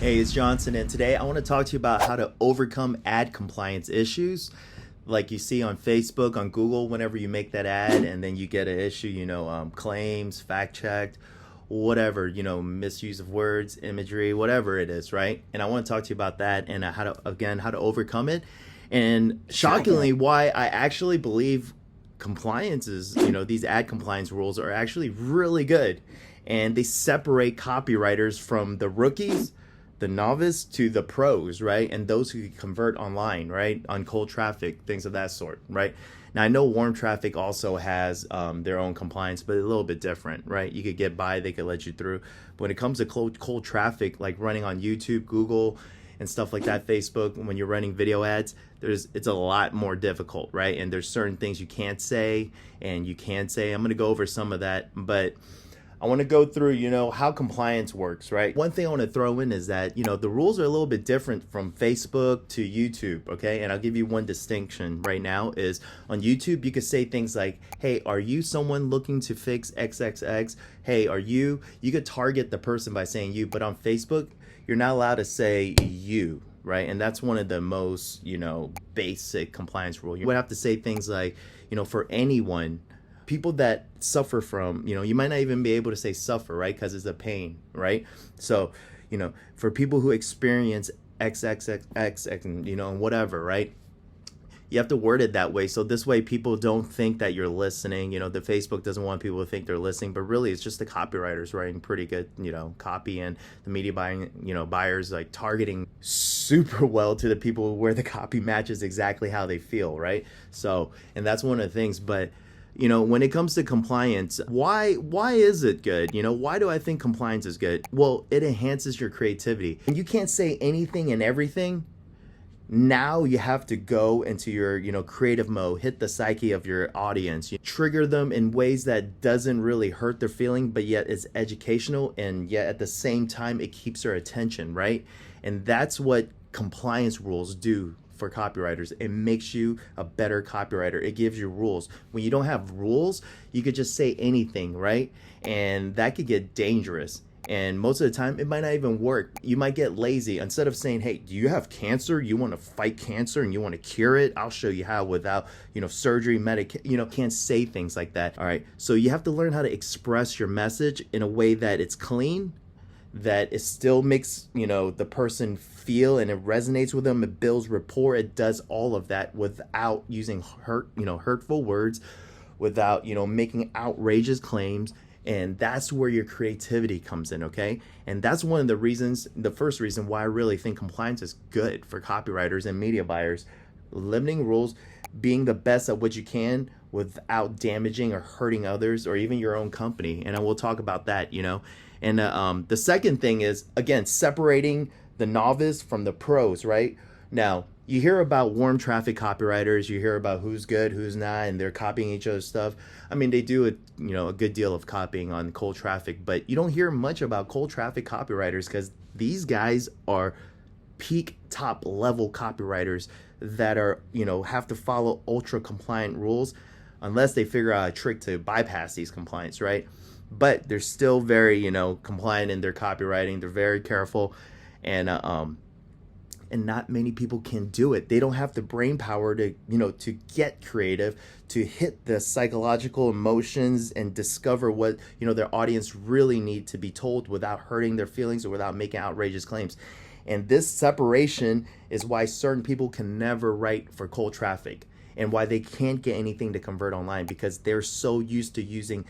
Hey, it's Johnson, and today I want to talk to you about how to overcome ad compliance issues. Like you see on Facebook, on Google, whenever you make that ad and then you get an issue, claims, fact checked, whatever, misuse of words, imagery, whatever it is, right? And I want to talk to you about that and how to overcome it. And shockingly, why I actually believe compliance is, these ad compliance rules are actually really good. And they separate copywriters from the rookies, the novice to the pros, right? And those who convert online, right? On cold traffic, things of that sort, right? Now, I know warm traffic also has their own compliance, but a little bit different, right? You could get by, they could let you through. But when it comes to cold traffic, like running on YouTube, Google, and stuff like that, Facebook, when you're running video ads, it's a lot more difficult, right? And there's certain things you can't say and you can say. I'm going to go over some of that, but I want to go through, how compliance works, right? One thing I want to throw in is that, the rules are a little bit different from Facebook to YouTube, okay? And I'll give you one distinction right now is on YouTube, you could say things like, hey, are you someone looking to fix XXX? Hey, you could target the person by saying you, but on Facebook, you're not allowed to say you, right? And that's one of the most, basic compliance rules. You would have to say things like, for anyone, people that suffer from, you might not even be able to say suffer, right? Because it's a pain, right? So, for people who experience XXX, and whatever, right? You have to word it that way. So this way people don't think that you're listening. The Facebook doesn't want people to think they're listening, but really it's just the copywriters writing pretty good, copy, and the media buyers like targeting super well to the people where the copy matches exactly how they feel, right? So, and that's one of the things, but when it comes to compliance, why is it good? Why do I think compliance is good? Well, it enhances your creativity. And you can't say anything and everything. Now you have to go into your, creative mode, hit the psyche of your audience, you trigger them in ways that doesn't really hurt their feeling, but yet is educational, and yet at the same time, it keeps their attention, right? And that's what compliance rules do for copywriters. It makes you a better copywriter. It gives you rules. When you don't have rules, you could just say anything, right? And that could get dangerous. And most of the time, it might not even work. You might get lazy. Instead of saying, hey, do you have cancer? You want to fight cancer and you want to cure it? I'll show you how without, surgery, can't say things like that. All right. So you have to learn how to express your message in a way that it's clean, that it still makes, the person feel and it resonates with them. It builds rapport. It does all of that without using hurtful words, without, making outrageous claims. And that's where your creativity comes in, okay? And that's one of the reasons, the first reason why I really think compliance is good for copywriters and media buyers. Limiting rules, being the best at what you can without damaging or hurting others or even your own company. And I will talk about that, And the second thing is, again, separating the novice from the pros, right? Now, you hear about warm traffic copywriters, you hear about who's good, who's not, and they're copying each other's stuff. I mean, they do a good deal of copying on cold traffic, but you don't hear much about cold traffic copywriters because these guys are peak top level copywriters that are, have to follow ultra compliant rules unless they figure out a trick to bypass these compliance, right? But they're still very, compliant in their copywriting. They're very careful, and not many people can do it. They don't have the brain power to, to get creative, to hit the psychological emotions and discover what, their audience really need to be told without hurting their feelings or without making outrageous claims. And this separation is why certain people can never write for cold traffic and why they can't get anything to convert online, because they're so used to using,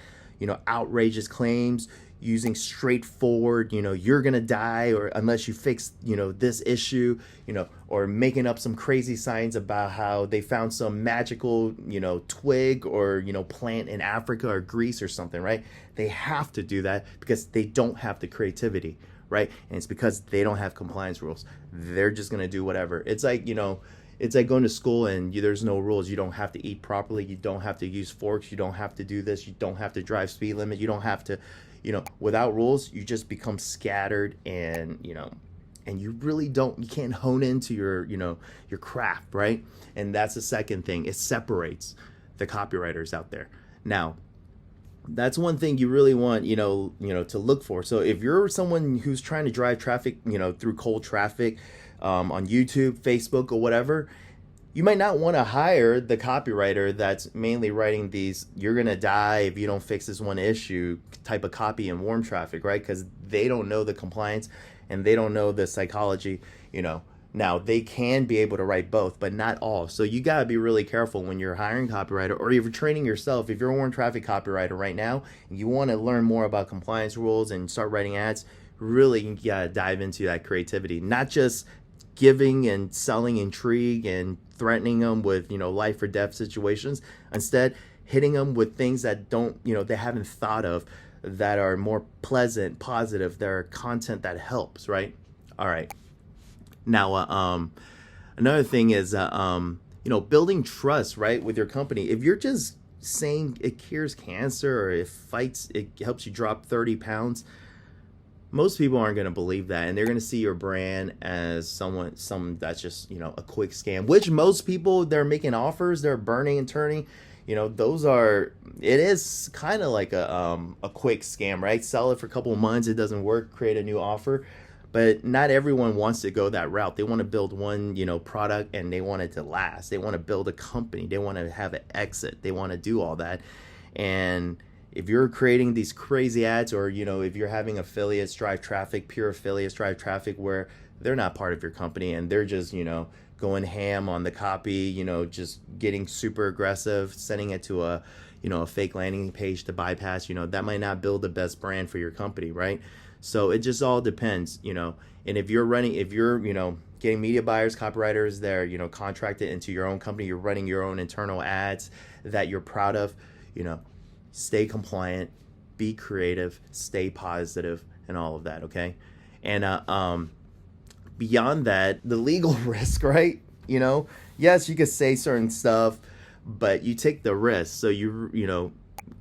outrageous claims, using straightforward, you're gonna die, or unless you fix, this issue, or making up some crazy science about how they found some magical, twig or, plant in Africa or Greece or something, right? They have to do that because they don't have the creativity, right? And it's because they don't have compliance rules. They're just gonna do whatever. It's like, it's like going to school and there's no rules. You don't have to eat properly. You don't have to use forks. You don't have to do this. You don't have to drive speed limit. You don't have to, without rules, you just become scattered and, and you really you can't hone into your craft, right? And that's the second thing. It separates the copywriters out there. Now, That's one thing you really want, to look for. So if you're someone who's trying to drive traffic, through cold traffic, on YouTube, Facebook, or whatever, you might not want to hire the copywriter that's mainly writing these "you're gonna die if you don't fix this one issue" type of copy in warm traffic, right? Because they don't know the compliance and they don't know the psychology, you know. Now they can be able to write both, but not all. So you gotta be really careful when you're hiring a copywriter, or if you're training yourself. If you're a warm traffic copywriter right now and you want to learn more about compliance rules and start writing ads, really you gotta dive into that creativity, not just giving and selling intrigue and threatening them with life or death situations. Instead, hitting them with things that don't they haven't thought of, that are more pleasant, positive, that are content that helps, right? All right. Now, another thing is, building trust, right, with your company. If you're just saying it cures cancer, or it helps you drop 30 pounds, most people aren't going to believe that, and they're going to see your brand as someone that's just a quick scam. Which most people, they're making offers, they're burning and turning. It is kind of like a quick scam, right? Sell it for a couple of months, it doesn't work, create a new offer. But not everyone wants to go that route. They want to build one, product, and they want it to last. They want to build a company. They want to have an exit. They want to do all that. And if you're creating these crazy ads, or if you're having affiliates drive traffic, pure affiliates drive traffic, where they're not part of your company and they're just going ham on the copy, just getting super aggressive, sending it to a fake landing page to bypass, that might not build the best brand for your company, right? So it just all depends, and if you're getting media buyers, copywriters, they're contracted into your own company, you're running your own internal ads that you're proud of, stay compliant, be creative, stay positive, and all of that, okay? And beyond that, the legal risk, right? Yes, you could say certain stuff, but you take the risk. So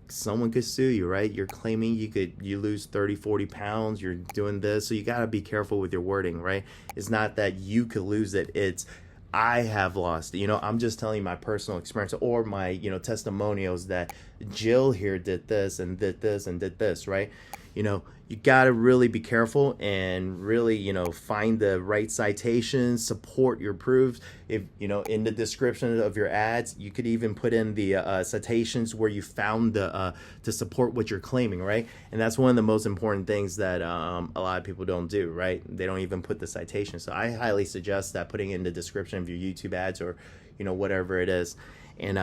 someone could sue you, right? You're claiming you lose 30, 40 pounds, you're doing this. So you got to be careful with your wording, right? It's not that you could lose it. It's I have lost. I'm just telling you my personal experience, or my, testimonials that Jill here did this and did this and did this, right? You got to really be careful and really, find the right citations, support your proofs. If, in the description of your ads, you could even put in the citations where you found to support what you're claiming, right? And that's one of the most important things that a lot of people don't do, right? They don't even put the citation. So I highly suggest that, putting in the description of your YouTube ads, or, whatever it is, and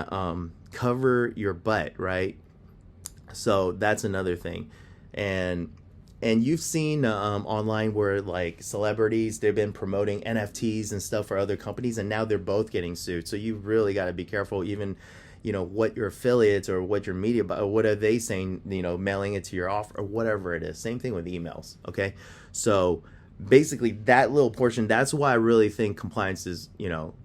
cover your butt, right? So that's another thing. And you've seen online where, like, celebrities, they've been promoting NFTs and stuff for other companies, and now they're both getting sued. So you really got to be careful, even what your affiliates or what your media, what are they saying, mailing it to your offer or whatever it is. Same thing with emails, okay? So basically that little portion, that's why I really think compliance is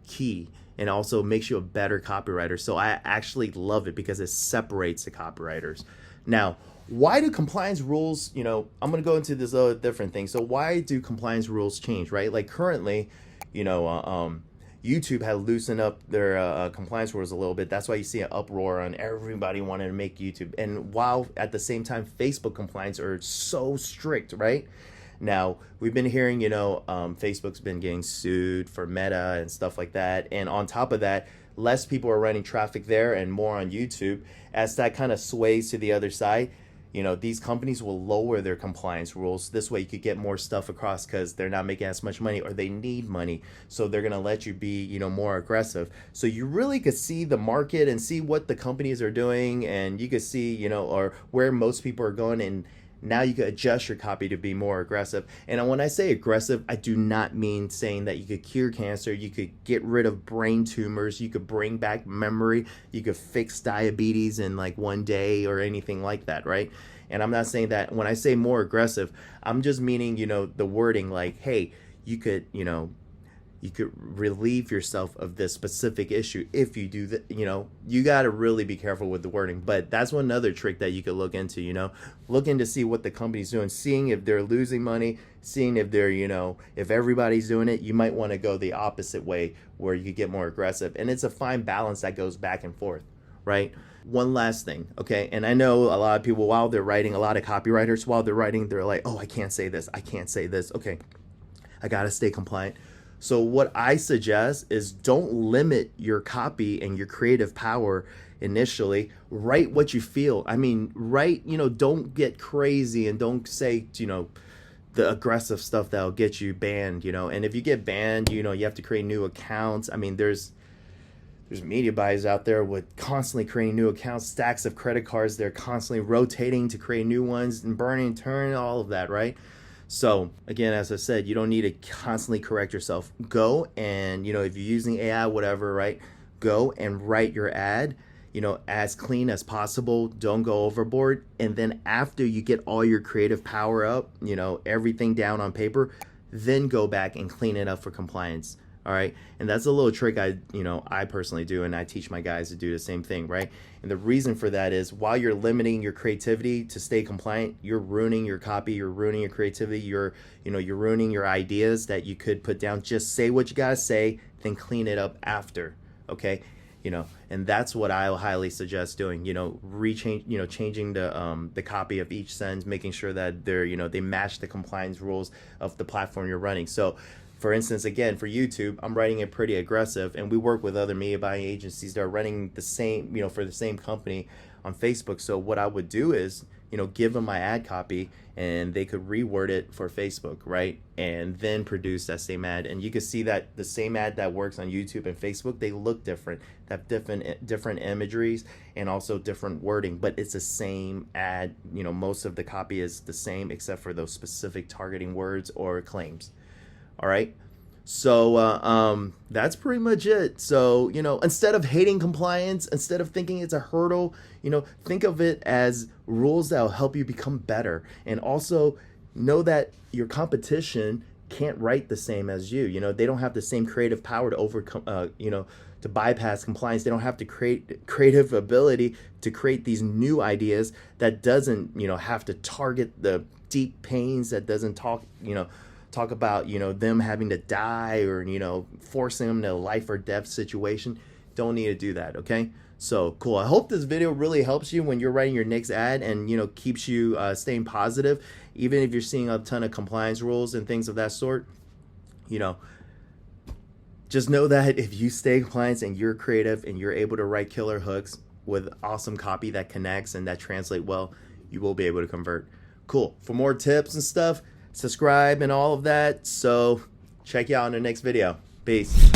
key, and also makes you a better copywriter. So I actually love it because it separates the copywriters. Now, why do compliance rules, I'm going to go into this other different thing. So why do compliance rules change, right? Like currently, YouTube had loosened up their compliance rules a little bit. That's why you see an uproar on everybody wanting to make YouTube. And while at the same time, Facebook compliance are so strict, right? Now, we've been hearing, Facebook's been getting sued for Meta and stuff like that. And on top of that, less people are running traffic there and more on YouTube. As that kind of sways to the other side, these companies will lower their compliance rules. This way you could get more stuff across, because they're not making as much money, or they need money. So they're going to let you be, more aggressive. So you really could see the market and see what the companies are doing, and you could see, or where most people are going, and now you could adjust your copy to be more aggressive. And when I say aggressive, I do not mean saying that you could cure cancer, you could get rid of brain tumors, you could bring back memory, you could fix diabetes in like one day or anything like that, right? And I'm not saying that. When I say more aggressive, I'm just meaning, the wording like, hey, you could relieve yourself of this specific issue if you do that. You got to really be careful with the wording. But that's one other trick that you could look into, looking to see what the company's doing, seeing if they're losing money, seeing if they're, if everybody's doing it. You might want to go the opposite way, where you could get more aggressive. And it's a fine balance that goes back and forth, right? One last thing, okay? And I know a lot of people, while they're writing, a lot of copywriters, while they're writing, they're like, oh, I can't say this, I can't say this. Okay, I gotta stay compliant. So what I suggest is don't limit your copy and your creative power initially. Write what you feel. I mean, write, don't get crazy and don't say, the aggressive stuff that'll get you banned, And if you get banned, you have to create new accounts. I mean, there's media buyers out there with constantly creating new accounts, stacks of credit cards. They're constantly rotating to create new ones and burning, turning, all of that, right? So again, as I said, you don't need to constantly correct yourself. Go and, if you're using AI, whatever, right? Go and write your ad, as clean as possible. Don't go overboard. And then after you get all your creative power up, everything down on paper, then go back and clean it up for compliance. All right. And that's a little trick I personally do. And I teach my guys to do the same thing. Right. And the reason for that is while you're limiting your creativity to stay compliant, you're ruining your copy, you're ruining your creativity, you're ruining your ideas that you could put down. Just say what you got to say, then clean it up after. Okay. And that's what I highly suggest doing, changing the copy of each sentence, making sure that they match the compliance rules of the platform you're running. So for instance, again, for YouTube, I'm writing it pretty aggressive, and we work with other media buying agencies that are running the same, for the same company on Facebook. So what I would do is, give them my ad copy, and they could reword it for Facebook, right? And then produce that same ad. And you can see that the same ad that works on YouTube and Facebook, they look different. They have different imageries and also different wording, but it's the same ad. Most of the copy is the same except for those specific targeting words or claims. All right. So that's pretty much it. So, instead of hating compliance, instead of thinking it's a hurdle, think of it as rules that will help you become better. And also know that your competition can't write the same as you. They don't have the same creative power to overcome, to bypass compliance. They don't have to create creative ability to create these new ideas that doesn't, have to target the deep pains, that doesn't talk about, them having to die or, forcing them to a life or death situation. Don't need to do that. Okay. So cool. I hope this video really helps you when you're writing your next ad and, keeps you staying positive. Even if you're seeing a ton of compliance rules and things of that sort, just know that if you stay compliant and you're creative and you're able to write killer hooks with awesome copy that connects and that translate well, you will be able to convert. Cool. For more tips and stuff, subscribe and all of that. So check you out in the next video. Peace.